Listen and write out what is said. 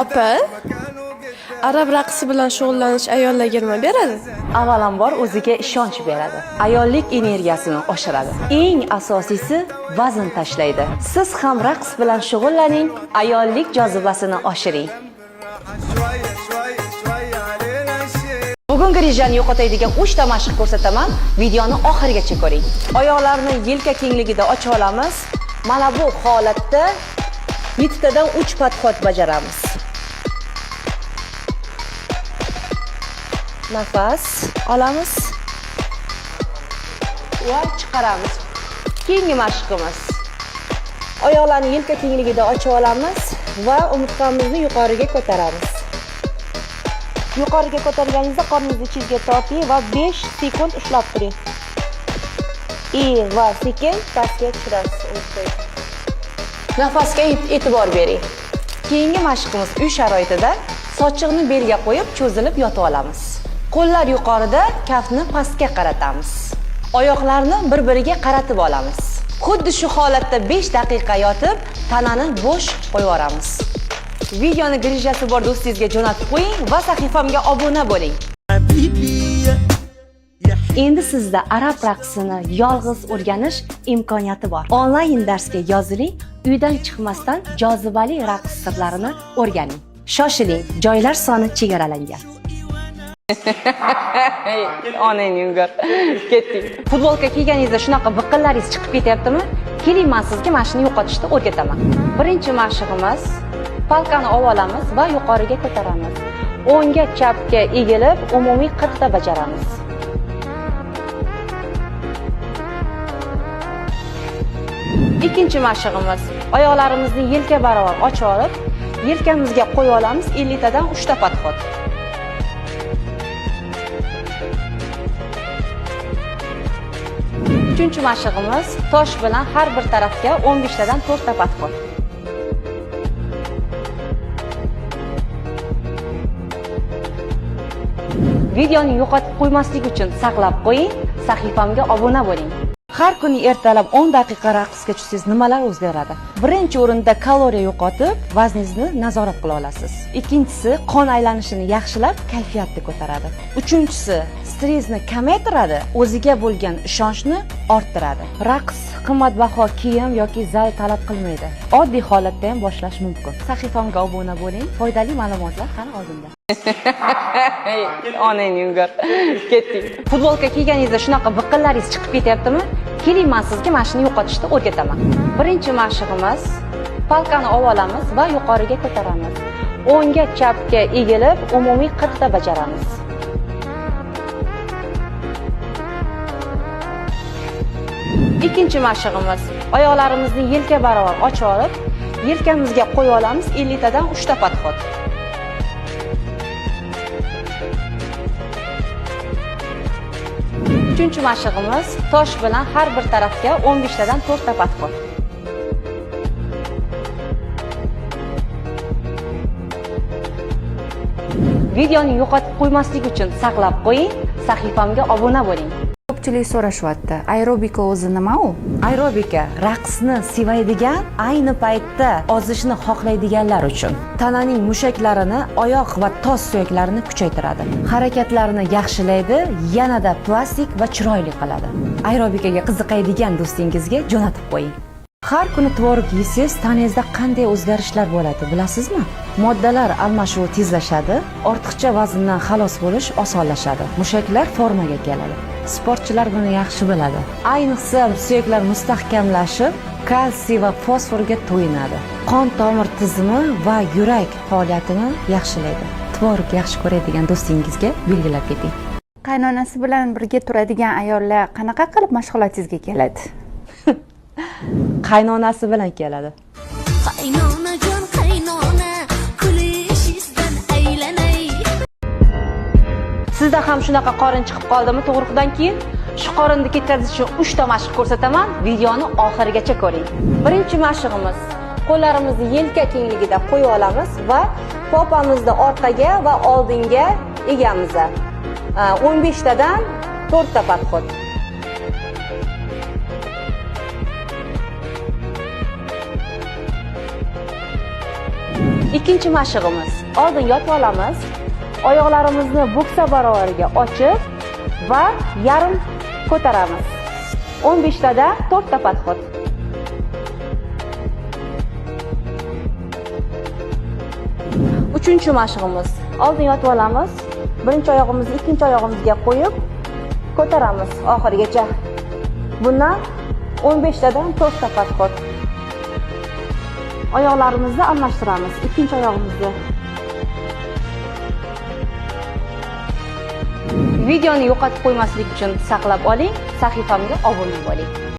Opa, arab raqsi bilan shug'ullanish ayollarga nima beradi? Avvalambor o'ziga ishonch beradi. Ayollik energiyasini oshiradi. Eng asosiysi vazn tashlaydi. Siz ham raqs bilan shug'ullaning, ayollik jozibasini oshiring. Bugungi rejani yo'qotadigan 3 ta mashq ko'rsataman. Videoni oxirigacha ko'ring. Oyoqlarni yelka kengligida ocha olamiz. Mana bu holatda 7 tadan 3 podxod bajaramiz. Nafas olamiz va chiqaramiz. Keyingi mashqimiz. Oyoqlarni yelka kengligida ocha olamiz va umurtqamizni yuqoriga ko'taramiz. Yuqoriga ko'targaningizda qorningizni ichingizga torting va 5 sekund ushlab turing. Va sekin pastga tushirasiz. Nafasga e'tibor bering. Keyingi mashqimiz uy sharoitida sochiqni belga qo'yib cho'zilib yotib olamiz. Qo'llar yuqorida, kafni pastga qaratamiz. Oyoqlarni bir-biriga qaratib olamiz. Xuddi shu holatda 5 daqiqa yotib, tanani bo'sh qo'yib yuboramiz. Videoni grijasi bor do'stingizga jo'natib qo'ying va sahifamga obuna bo'ling. Endi sizda arab raqsini yolg'iz o'rganish imkoniyati bor. Onlayn darsga yoziling, uydan chiqmasdan jozibali raqs sirlarini o'rganing. Shoshiling, joylar soni chegaralangan. Onang yungar. Ketdik. Futbolka kiyganingizda shunaqa biqillaringiz chiqib ketyaptimi? Keling, men sizga mana shuni yo'qotishni o'rgataman. Birinchi mashqimiz palkani olamiz va yuqoriga ko'taramiz. O'ngga chapga egilib, umumiy 40 ta bajaramiz. Ikkinchi mashqimiz. Oyoqlarimizni yelka barobar ochib olib, yelkamizga qo'yib olamiz 50 tadan 3 ta podxod. Uchinchi mashqimiz tosh bilan har bir tarafga 15 tadan 4 ta podxod. Videoni yo'qotib qo'ymaslik uchun saqlab qo'ying, sahifamga obuna bo'ling. Har kuni ertalab 10 daqiqa raqsga tushsangiz nimalar o'zgaradi? Birinchi o'rinda kaloriya yo'qotib, vazningizni nazorat qila olasiz. Ikkinchisi, qon aylanishini yaxshilab, kayfiyatni ko'taradi. Uchinchisi, stressni kamaytiradi, o'ziga bo'lgan ishonchni orttiradi. Raqs qimmatbaho kiyim yoki zal talab qilmaydi. Oddiy holatda ham boshlash mumkin. Sahifamga obuna bo'ling, foydali ma'lumotlar qani oldinda. Onang yungar. Ketdik. Futbolka kiyganingizda shunaqa biqillaringiz chiqib ketyaptimi? Keling, men sizga mana shuni yo'qotishni o'rgataman. Birinchi mashqimiz palkani olamiz va yuqoriga ko'taramiz. O'ngga chapga egilib, umumiy 40 ta bajaramiz. Ikkinchi mashqimiz. Oyoqlarimizni yelka barobar ochib olib, yelkamizga qo'yib olamiz 50 tadan 3 ta podxod. Uchinchi mashqimiz tosh bilan har bir tarafga 15 tadan 4 ta podxod. Videoni yo'qotib qo'ymaslik uchun saqlab qo'ying, sahifamga obuna bo'ling. Ko'pchilik so'rashyapti, aerobika o'zi nima u? Aerobika raqsni sevadigan, ayni paytda ozishni xohlaydiganlar uchun. Tananing mushaklarini, oyoq va tos suyaklarini kuchaytiradi. Harakatlarni yaxshilaydi, yanada plastik va chiroyli qiladi. Aerobikaga qiziqadigan do'stingizga jo'natib qo'ying. Har kuni tvorog yeysiz, tanangizda qanday o'zgarishlar bo'ladi, bilasizmi? Moddalar almashuvi tezlashadi, ortiqcha vazndan xalos bo'lish osonlashadi. Mushaklar formaga keladi. Sportchilar buni yaxshi biladi. Ayniqsa suyaklar mustahkamlashib, kalsiy va fosforga to'yinadi. Qon tomir tizimi va yurak faoliyatini yaxshilaydi. Tvorog yaxshi ko'radigan do'stingizga belgilab keting. Qaynonasi bilan birga turadigan ayollar qanaqa qilib mashg'ulotingizga keladi? Qaynonasi bilan keladi. Qaynonajon qaynona, kulishingizdan aylanay. Sizda ham shunaqa qorin chiqib qoldimi tug'ruqdan keyin? Shu qorinni ketkazish uchun 3 ta mashq ko'rsataman. Videoni oxirigacha ko'ring. Birinchi mashqimiz. Qo'llarimizni yelka kengligida qo'yib olamiz va popamizni orqaga va oldinga egamiz. 15 tadan 4 ta podxod. Ikkinchi mashig'imiz. Oldin yotib olamiz. Oyoqlarimizni buksa barovariga ochib va yarim ko'taramiz. 15 tada 4 ta podxod. Uchinchi mashig'imiz. Oldin yotib olamiz. Birinchi oyog'imizni ikkinchi oyog'imizga qo'yib ko'taramiz oxirigacha. Bundan 15 tadan 4 ta podxod. Oyoqlarimizni almashtiramiz. Ikkinchi oyog'imizni. Videoni yo'qotib qo'ymaslik uchun saqlab oling, sahifamga obuna bo'ling.